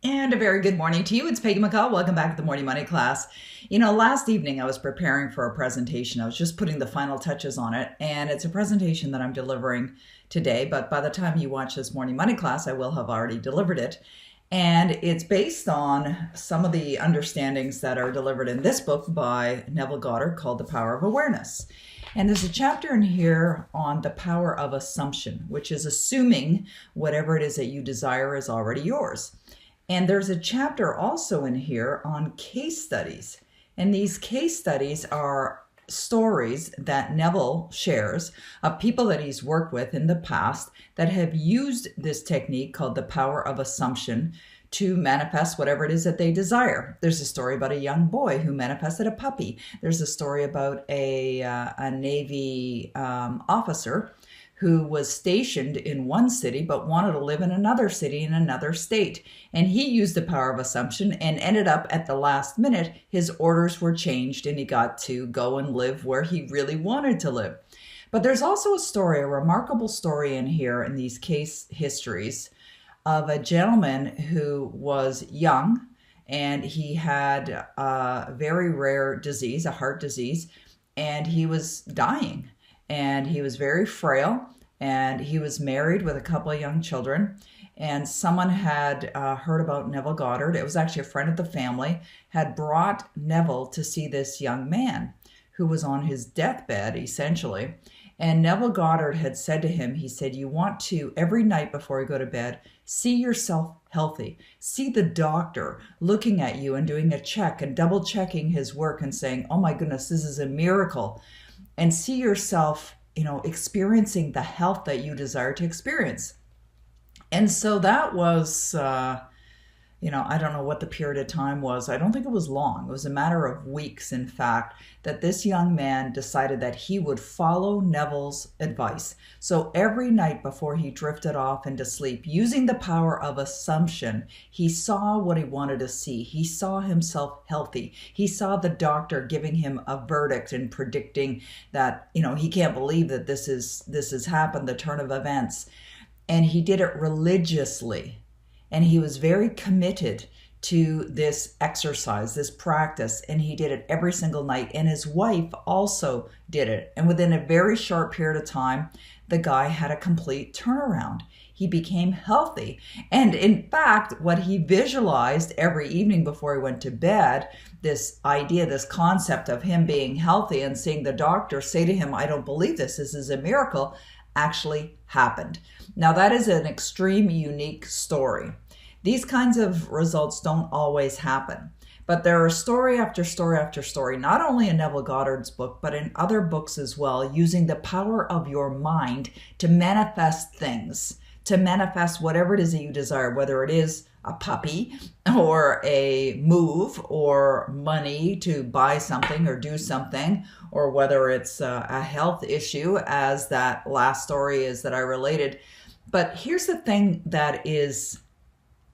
And a very good morning to you. It's Peggy McColl. Welcome back to the Morning Money class. Last evening I was preparing for a presentation. I was just putting the final touches on it, and it's a presentation that I'm delivering today, but by the time you watch this Morning Money class, I will have already delivered it. And it's based on some of the understandings that are delivered in this book by Neville Goddard called The Power of Awareness. And there's a chapter in here on the power of assumption, which is assuming whatever it is that you desire is already yours. And there's a chapter also in here on case studies. And these case studies are stories that Neville shares of people that he's worked with in the past that have used this technique called the power of assumption to manifest whatever it is that they desire. There's a story about a young boy who manifested a puppy. There's a story about a Navy officer who was stationed in one city but wanted to live in another city in another state. And he used the power of assumption and ended up at the last minute, his orders were changed and he got to go and live where he really wanted to live. But there's also a story, a remarkable story in here in these case histories of a gentleman who was young and he had a very rare disease, a heart disease, and he was dying. And he was very frail, and he was married with a couple of young children. And someone had heard about Neville Goddard. It was actually a friend of the family, had brought Neville to see this young man who was on his deathbed, essentially. And Neville Goddard had said to him, he said, you want to, every night before you go to bed, see yourself healthy. See the doctor looking at you and doing a check and double checking his work and saying, oh my goodness, this is a miracle. And see yourself, experiencing the health that you desire to experience. And so that was, I don't know what the period of time was. I don't think it was long. It was a matter of weeks, in fact, that this young man decided that he would follow Neville's advice. So every night before he drifted off into sleep, using the power of assumption, he saw what he wanted to see. He saw himself healthy. He saw the doctor giving him a verdict and predicting that, he can't believe that this has happened, the turn of events. And he did it religiously. And he was very committed to this exercise, this practice, and he did it every single night. And his wife also did it. And within a very short period of time, the guy had a complete turnaround. He became healthy. And in fact, what he visualized every evening before he went to bed, this idea, this concept of him being healthy and seeing the doctor say to him, I don't believe this is a miracle, actually happened. Now that is an extreme, unique story. These kinds of results don't always happen, but there are story after story after story, not only in Neville Goddard's book, but in other books as well, using the power of your mind to manifest things, to manifest whatever it is that you desire, whether it is a puppy or a move or money to buy something or do something, or whether it's a health issue, as that last story is that I related. But here's the thing that is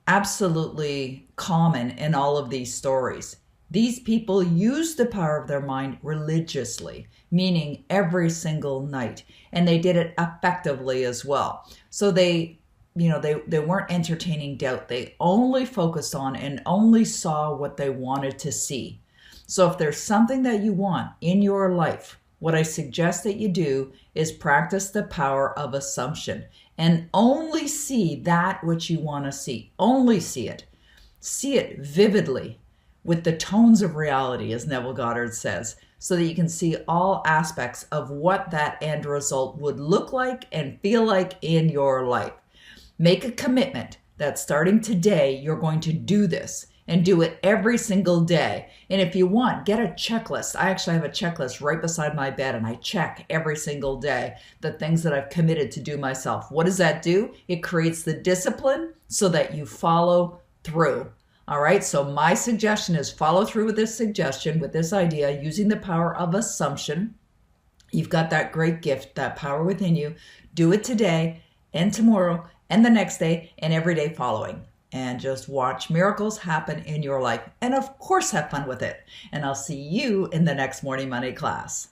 absolutely common in all of these stories. These people use the power of their mind religiously, meaning every single night, and they did it effectively as well. So they weren't entertaining doubt. They only focused on and only saw what they wanted to see. So if there's something that you want in your life, what I suggest that you do is practice the power of assumption and only see that which you want to see. Only see it. See it vividly with the tones of reality, as Neville Goddard says, so that you can see all aspects of what that end result would look like and feel like in your life. Make a commitment that starting today, you're going to do this and do it every single day. And if you want, get a checklist. I actually have a checklist right beside my bed, and I check every single day the things that I've committed to do myself. What does that do? It creates the discipline so that you follow through. All right, so my suggestion is follow through with this suggestion, with this idea, using the power of assumption. You've got that great gift, that power within you. Do it today and tomorrow and the next day and every day following. And just watch miracles happen in your life. And of course, have fun with it. And I'll see you in the next Morning Money class.